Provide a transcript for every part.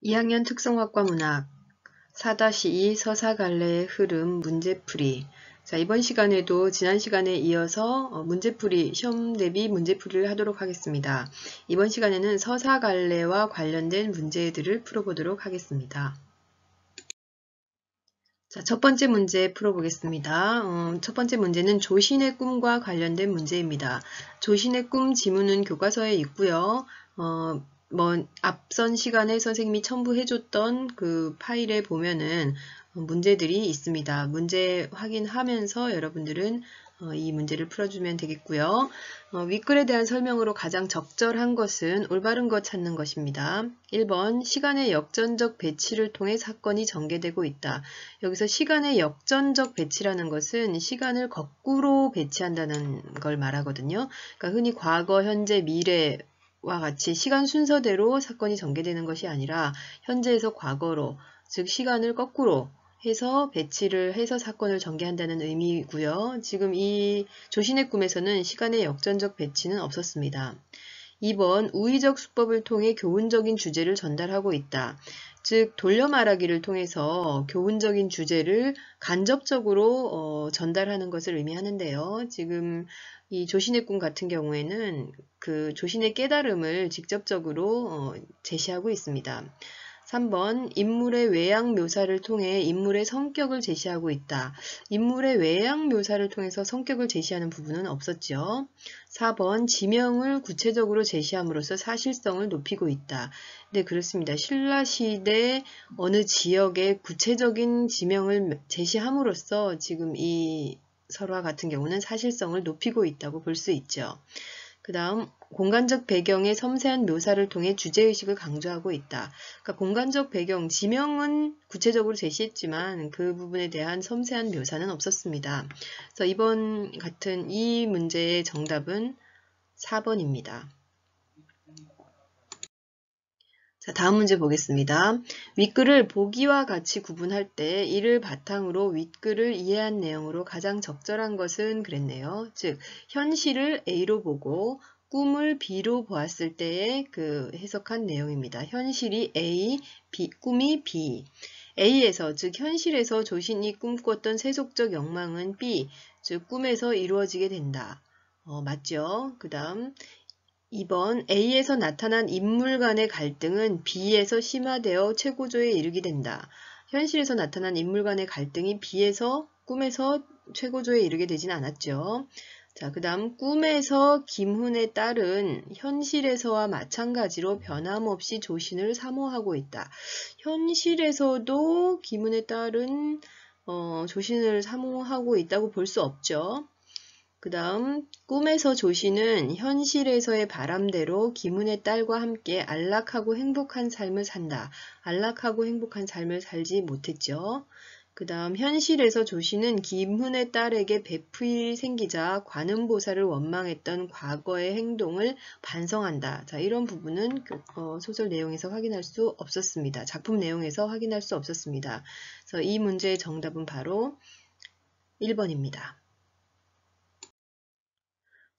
2학년 특성화과 문학 4-2 서사갈래의 흐름 문제풀이. 자, 이번 시간에도 지난 시간에 이어서 문제풀이, 시험 대비 문제풀이를 하도록 하겠습니다. 이번 시간에는 서사갈래와 관련된 문제들을 풀어보도록 하겠습니다. 자, 첫 번째 문제 풀어보겠습니다. 첫 번째 문제는 조신의 꿈과 관련된 문제입니다. 조신의 꿈 지문은 교과서에 있고요. 앞선 시간에 선생님이 첨부해줬던 그 파일에 보면은 문제들이 있습니다. 문제 확인하면서 여러분들은 이 문제를 풀어주면 되겠고요. 윗글에 대한 설명으로 가장 적절한 것은 올바른 것 찾는 것입니다. 1번, 시간의 역전적 배치를 통해 사건이 전개되고 있다. 여기서 시간의 역전적 배치라는 것은 시간을 거꾸로 배치한다는 걸 말하거든요. 그러니까 흔히 과거, 현재, 미래와 같이 시간 순서대로 사건이 전개되는 것이 아니라 현재에서 과거로, 즉 시간을 거꾸로 해서 배치를 해서 사건을 전개한다는 의미고요. 지금 이 조신의 꿈에서는 시간의 역전적 배치는 없었습니다. 2번, 우의적 수법을 통해 교훈적인 주제를 전달하고 있다. 즉 돌려 말하기를 통해서 교훈적인 주제를 간접적으로 전달하는 것을 의미하는데요. 지금 이 조신의 꿈 같은 경우에는 그 조신의 깨달음을 직접적으로 제시하고 있습니다. 3번, 인물의 외양 묘사를 통해 인물의 성격을 제시하고 있다. 인물의 외양 묘사를 통해서 성격을 제시하는 부분은 없었죠. 4번, 지명을 구체적으로 제시함으로써 사실성을 높이고 있다. 네, 그렇습니다. 신라시대 어느 지역의 구체적인 지명을 제시함으로써 지금 이 설화 같은 경우는 사실성을 높이고 있다고 볼 수 있죠. 그 다음, 공간적 배경의 섬세한 묘사를 통해 주제의식을 강조하고 있다. 그러니까 공간적 배경, 지명은 구체적으로 제시했지만 그 부분에 대한 섬세한 묘사는 없었습니다. 그래서 이번 같은 이 문제의 정답은 4번입니다. 자, 다음 문제 보겠습니다. 윗글을 보기와 같이 구분할 때 이를 바탕으로 윗글을 이해한 내용으로 가장 적절한 것은 그랬네요. 즉, 현실을 A로 보고 꿈을 B로 보았을 때의 그 해석한 내용입니다. 현실이 A, 꿈이 B. A에서, 즉 현실에서 조신이 꿈꿨던 세속적 욕망은 B, 즉 꿈에서 이루어지게 된다. 맞죠? 그 다음 2번, A에서 나타난 인물 간의 갈등은 B에서 심화되어 최고조에 이르게 된다. 현실에서 나타난 인물 간의 갈등이 B에서 꿈에서 최고조에 이르게 되진 않았죠. 자, 그 다음 꿈에서 김훈의 딸은 현실에서와 마찬가지로 변함없이 조신을 사모하고 있다. 현실에서도 김훈의 딸은 조신을 사모하고 있다고 볼 수 없죠. 그 다음 꿈에서 조신은 현실에서의 바람대로 김훈의 딸과 함께 안락하고 행복한 삶을 산다. 안락하고 행복한 삶을 살지 못했죠. 그 다음 현실에서 조신은 김훈의 딸에게 배풀이 생기자 관음보살을 원망했던 과거의 행동을 반성한다. 자, 이런 부분은 소설 내용에서 확인할 수 없었습니다. 작품 내용에서 확인할 수 없었습니다. 그래서 이 문제의 정답은 바로 1번입니다.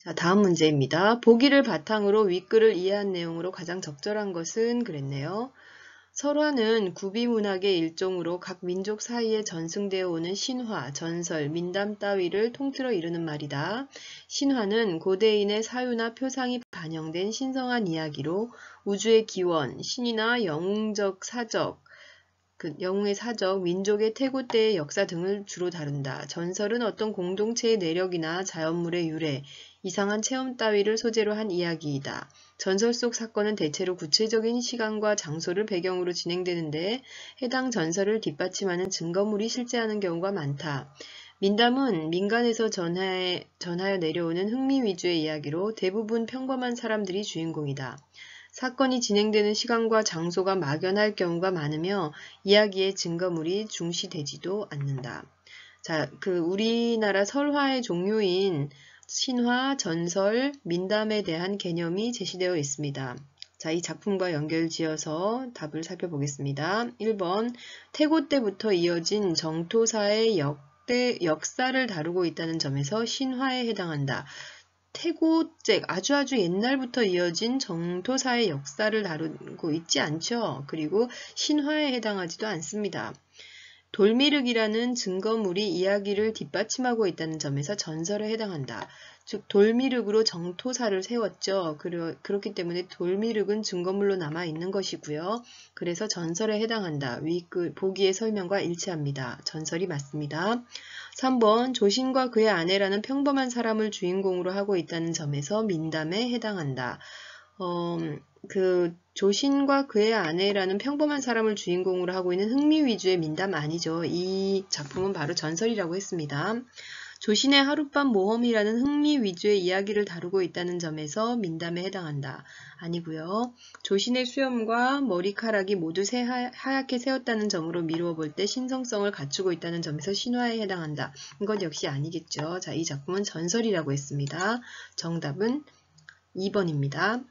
자, 다음 문제입니다. 보기를 바탕으로 윗글을 이해한 내용으로 가장 적절한 것은 그랬네요. 설화는 구비문학의 일종으로 각 민족 사이에 전승되어 오는 신화, 전설, 민담 따위를 통틀어 이루는 말이다. 신화는 고대인의 사유나 표상이 반영된 신성한 이야기로 우주의 기원, 신이나 영웅적 사적, 영웅의 사적, 민족의 태고 때의 역사 등을 주로 다룬다. 전설은 어떤 공동체의 내력이나 자연물의 유래, 이상한 체험 따위를 소재로 한 이야기이다. 전설 속 사건은 대체로 구체적인 시간과 장소를 배경으로 진행되는데 해당 전설을 뒷받침하는 증거물이 실제하는 경우가 많다. 민담은 민간에서 전하여 내려오는 흥미 위주의 이야기로 대부분 평범한 사람들이 주인공이다. 사건이 진행되는 시간과 장소가 막연할 경우가 많으며 이야기의 증거물이 중시되지도 않는다. 자, 우리나라 설화의 종류인 신화, 전설, 민담에 대한 개념이 제시되어 있습니다. 자, 이 작품과 연결지어서 답을 살펴보겠습니다. 1번, 태고 때부터 이어진 정토사의 역사를 다루고 있다는 점에서 신화에 해당한다. 태고잭, 아주 옛날부터 이어진 정토사의 역사를 다루고 있지 않죠. 그리고 신화에 해당하지도 않습니다. 돌미륵이라는 증거물이 이야기를 뒷받침하고 있다는 점에서 전설에 해당한다. 즉 돌미륵으로 정토사를 세웠죠. 그렇기 때문에 돌미륵은 증거물로 남아있는 것이고요. 그래서 전설에 해당한다. 보기의 설명과 일치합니다. 전설이 맞습니다. 3번 조신과 그의 아내라는 평범한 사람을 주인공으로 하고 있다는 점에서 민담에 해당한다. 조신과 그의 아내라는 평범한 사람을 주인공으로 하고 있는 흥미 위주의 민담 아니죠. 이 작품은 바로 전설이라고 했습니다. 조신의 하룻밤 모험이라는 흥미 위주의 이야기를 다루고 있다는 점에서 민담에 해당한다. 아니고요. 조신의 수염과 머리카락이 모두 하얗게 새었다는 점으로 미루어 볼 때 신성성을 갖추고 있다는 점에서 신화에 해당한다. 이건 역시 아니겠죠. 자, 이 작품은 전설이라고 했습니다. 정답은 2번입니다.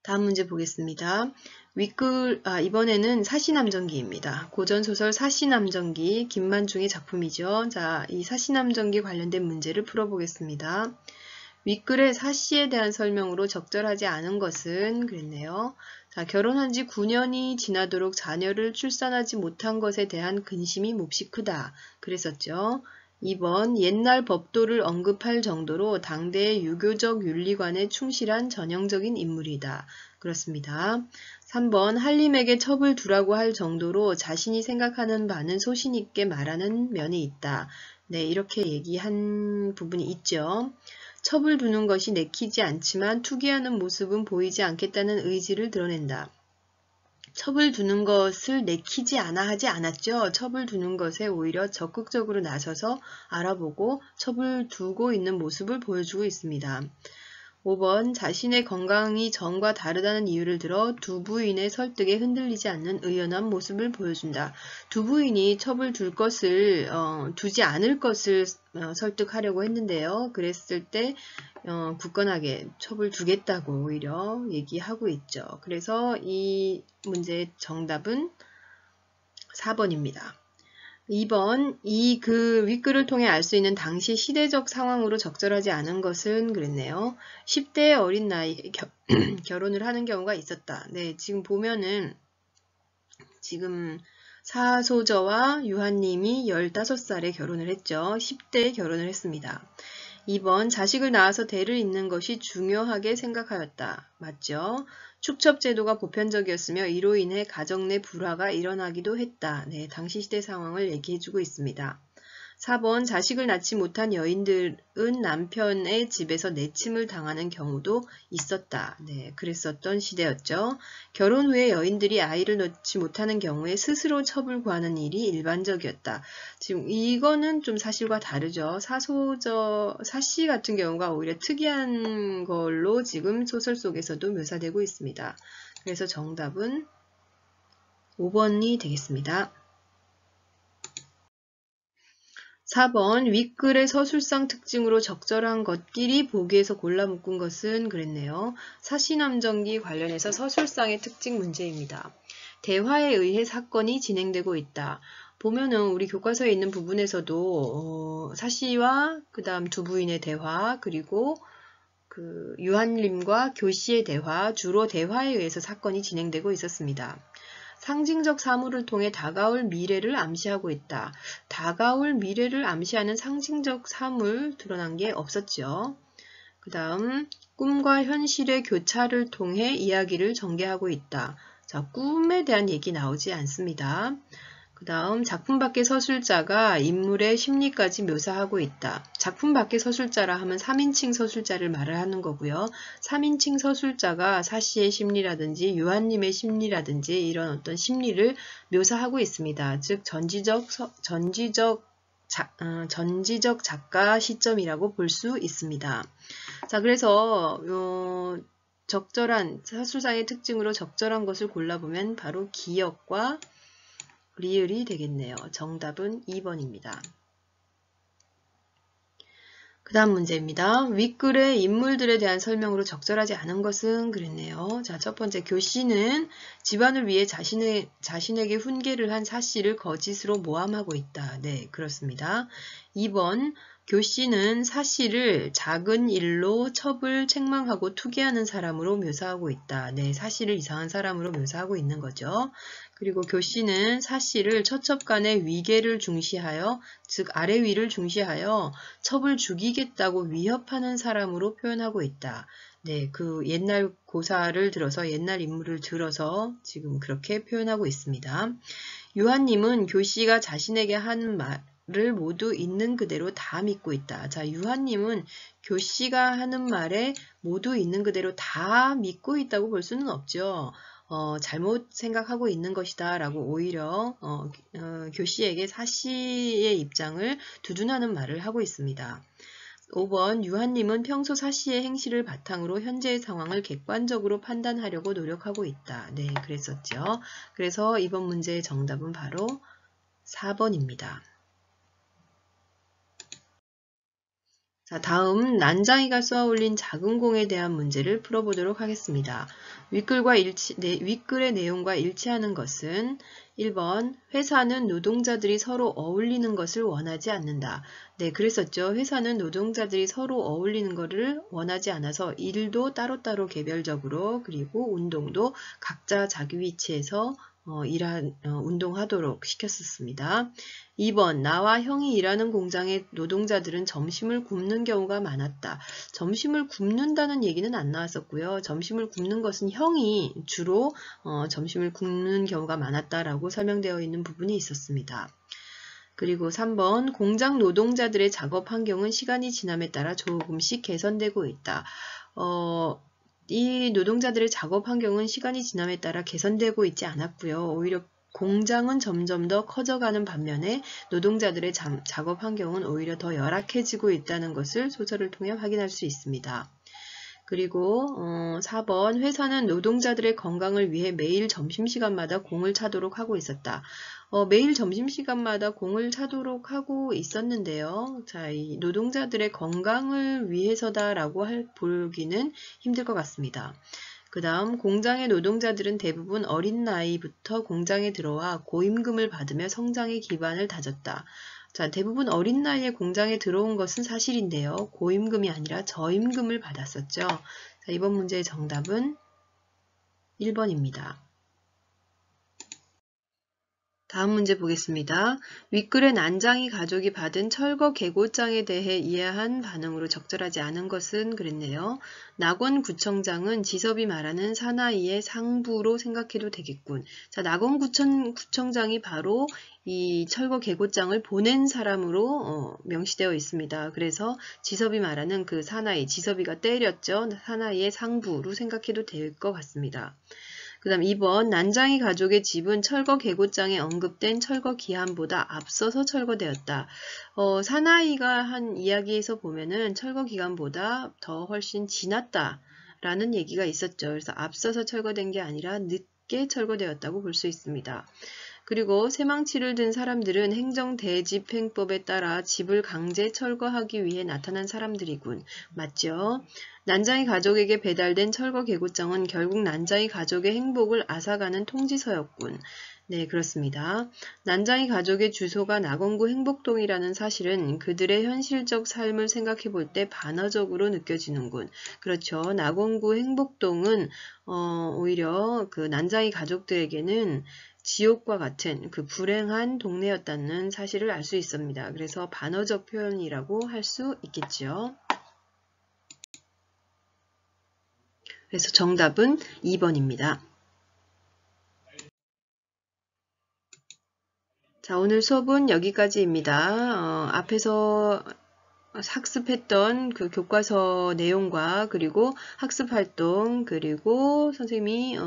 다음 문제 보겠습니다. 이번에는 사시남정기입니다. 고전소설 사시남정기 김만중의 작품이죠. 자, 이 사시남정기 관련된 문제를 풀어보겠습니다. 윗글의 사시에 대한 설명으로 적절하지 않은 것은 그랬네요. 자, 결혼한 지 9년이 지나도록 자녀를 출산하지 못한 것에 대한 근심이 몹시 크다. 그랬었죠. 2번 옛날 법도를 언급할 정도로 당대의 유교적 윤리관에 충실한 전형적인 인물이다. 그렇습니다. 3번 한림에게 첩을 두라고 할 정도로 자신이 생각하는 바는 소신 있게 말하는 면이 있다. 네, 이렇게 얘기한 부분이 있죠. 첩을 두는 것이 내키지 않지만 투기하는 모습은 보이지 않겠다는 의지를 드러낸다. 첩을 두는 것을 내키지 않아 하지 않았죠. 첩을 두는 것에 오히려 적극적으로 나서서 알아보고 첩을 두고 있는 모습을 보여주고 있습니다. 5번 자신의 건강이 전과 다르다는 이유를 들어 두 부인의 설득에 흔들리지 않는 의연한 모습을 보여준다. 두 부인이 첩을 두지 않을 것을 설득하려고 했는데요. 그랬을 때 굳건하게 첩을 두겠다고 오히려 얘기하고 있죠. 그래서 이 문제의 정답은 4번입니다. 2번, 윗글을 통해 알 수 있는 당시 시대적 상황으로 적절하지 않은 것은 그랬네요. 10대의 어린 나이에 결혼을 하는 경우가 있었다. 네, 지금 보면은, 지금 사소저와 유한님이 15살에 결혼을 했죠. 10대에 결혼을 했습니다. 2번, 자식을 낳아서 대를 잇는 것이 중요하게 생각하였다. 맞죠? 축첩제도가 보편적이었으며 이로 인해 가정 내 불화가 일어나기도 했다. 네, 당시 시대 상황을 얘기해주고 있습니다. 4번, 자식을 낳지 못한 여인들은 남편의 집에서 내침을 당하는 경우도 있었다. 네, 그랬었던 시대였죠. 결혼 후에 여인들이 아이를 낳지 못하는 경우에 스스로 첩을 구하는 일이 일반적이었다. 지금 이거는 좀 사실과 다르죠. 사시 같은 경우가 오히려 특이한 걸로 지금 소설 속에서도 묘사되고 있습니다. 그래서 정답은 5번이 되겠습니다. 4번 윗글의 서술상 특징으로 적절한 것끼리 보기에서 골라 묶은 것은 그랬네요. 사시남정기 관련해서 서술상의 특징 문제입니다. 대화에 의해 사건이 진행되고 있다. 보면은 우리 교과서에 있는 부분에서도 사시와 그 다음 두 부인의 대화 그리고 유한림과 교씨의 대화, 주로 대화에 의해서 사건이 진행되고 있었습니다. 상징적 사물을 통해 다가올 미래를 암시하고 있다. 다가올 미래를 암시하는 상징적 사물 드러난 게 없었죠. 그 다음 꿈과 현실의 교차를 통해 이야기를 전개하고 있다. 자, 꿈에 대한 얘기 나오지 않습니다. 그 다음 작품 밖의 서술자가 인물의 심리까지 묘사하고 있다. 작품 밖의 서술자라 하면 3인칭 서술자를 말을 하는 거고요. 3인칭 서술자가 사시의 심리라든지 유한님의 심리라든지 이런 어떤 심리를 묘사하고 있습니다. 즉 전지적 작가 시점이라고 볼 수 있습니다. 자, 그래서 적절한 서술상의 특징으로 적절한 것을 골라보면 바로 기역과 리을이 되겠네요. 정답은 2번입니다. 그 다음 문제입니다. 윗글의 인물들에 대한 설명으로 적절하지 않은 것은 그랬네요. 자, 첫 번째 교씨는 집안을 위해 자신에게 훈계를 한 사씨를 거짓으로 모함하고 있다. 네, 그렇습니다. 2번 교씨는 사씨를 작은 일로 첩을 책망하고 투기하는 사람으로 묘사하고 있다. 네, 사씨를 이상한 사람으로 묘사하고 있는 거죠. 그리고 교씨는 사씨를 처첩간의 위계를 중시하여, 즉 아래 위를 중시하여 첩을 죽이겠다고 위협하는 사람으로 표현하고 있다. 네, 그 옛날 고사를 들어서 옛날 인물을 들어서 지금 그렇게 표현하고 있습니다. 유한님은 교씨가 자신에게 한 말을 모두 있는 그대로 다 믿고 있다. 자, 유한님은 교씨가 하는 말에 모두 있는 그대로 다 믿고 있다고 볼 수는 없죠. 잘못 생각하고 있는 것이다 라고 오히려 교씨에게 사씨의 입장을 두둔하는 말을 하고 있습니다. 5번 유한님은 평소 사씨의 행실을 바탕으로 현재의 상황을 객관적으로 판단하려고 노력하고 있다. 네, 그랬었죠. 그래서 이번 문제의 정답은 바로 4번입니다. 자, 다음 난장이가 쏘아올린 작은 공에 대한 문제를 풀어보도록 하겠습니다. 윗글의 내용과 일치하는 것은 1번 회사는 노동자들이 서로 어울리는 것을 원하지 않는다. 네, 그랬었죠. 회사는 노동자들이 서로 어울리는 것을 원하지 않아서 일도 따로따로 개별적으로 그리고 운동도 각자 자기 위치에서 운동하도록 시켰었습니다. 2번 나와 형이 일하는 공장의 노동자들은 점심을 굶는 경우가 많았다. 점심을 굶는다는 얘기는 안 나왔었고요. 점심을 굶는 것은 형이 주로 점심을 굶는 경우가 많았다라고 설명되어 있는 부분이 있었습니다. 그리고 3번 공장 노동자들의 작업 환경은 시간이 지남에 따라 조금씩 개선되고 있다. 이 노동자들의 작업 환경은 시간이 지남에 따라 개선되고 있지 않았고요. 오히려 공장은 점점 더 커져가는 반면에 노동자들의 작업 환경은 오히려 더 열악해지고 있다는 것을 소설을 통해 확인할 수 있습니다. 그리고 4번 회사는 노동자들의 건강을 위해 매일 점심시간마다 공을 차도록 하고 있었다. 매일 점심시간마다 공을 차도록 하고 있었는데요. 자, 이 노동자들의 건강을 위해서다라고 보기는 힘들 것 같습니다. 그 다음 공장의 노동자들은 대부분 어린 나이부터 공장에 들어와 고임금을 받으며 성장의 기반을 다졌다. 자, 대부분 어린 나이에 공장에 들어온 것은 사실인데요. 고임금이 아니라 저임금을 받았었죠. 자, 이번 문제의 정답은 1번입니다. 다음 문제 보겠습니다. 윗글의 난장이 가족이 받은 철거 계고장에 대해 이해한 반응으로 적절하지 않은 것은 그랬네요. 낙원구청장은 지섭이 말하는 사나이의 상부로 생각해도 되겠군. 자, 낙원구청장이 바로 이 철거 계고장을 보낸 사람으로 명시되어 있습니다. 그래서 지섭이 말하는 그 사나이, 지섭이가 때렸죠. 사나이의 상부로 생각해도 될 것 같습니다. 그 다음 2번 난장이 가족의 집은 철거 계고장에 언급된 철거 기한보다 앞서서 철거되었다. 사나이가 한 이야기에서 보면은 철거 기간보다 더 훨씬 지났다라는 얘기가 있었죠. 그래서 앞서서 철거된 게 아니라 늦게 철거되었다고 볼 수 있습니다. 그리고 새망치를 든 사람들은 행정대집행법에 따라 집을 강제 철거하기 위해 나타난 사람들이군. 맞죠? 난장이 가족에게 배달된 철거 계고장은 결국 난장이 가족의 행복을 앗아가는 통지서였군. 네, 그렇습니다. 난장이 가족의 주소가 낙원구 행복동이라는 사실은 그들의 현실적 삶을 생각해 볼 때 반어적으로 느껴지는군. 그렇죠. 낙원구 행복동은 오히려 그 난장이 가족들에게는 지옥과 같은 그 불행한 동네였다는 사실을 알 수 있습니다. 그래서 반어적 표현이라고 할 수 있겠죠. 그래서 정답은 2번입니다. 자, 오늘 수업은 여기까지입니다. 앞에서 학습했던 그 교과서 내용과 그리고 학습활동 그리고 선생님이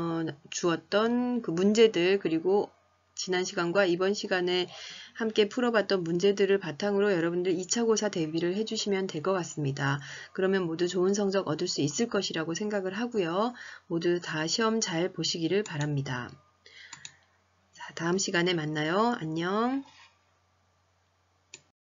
주었던 그 문제들 그리고 지난 시간과 이번 시간에 함께 풀어봤던 문제들을 바탕으로 여러분들 2차고사 대비를 해주시면 될 것 같습니다. 그러면 모두 좋은 성적 얻을 수 있을 것이라고 생각을 하고요. 모두 다 시험 잘 보시기를 바랍니다. 자, 다음 시간에 만나요. 안녕.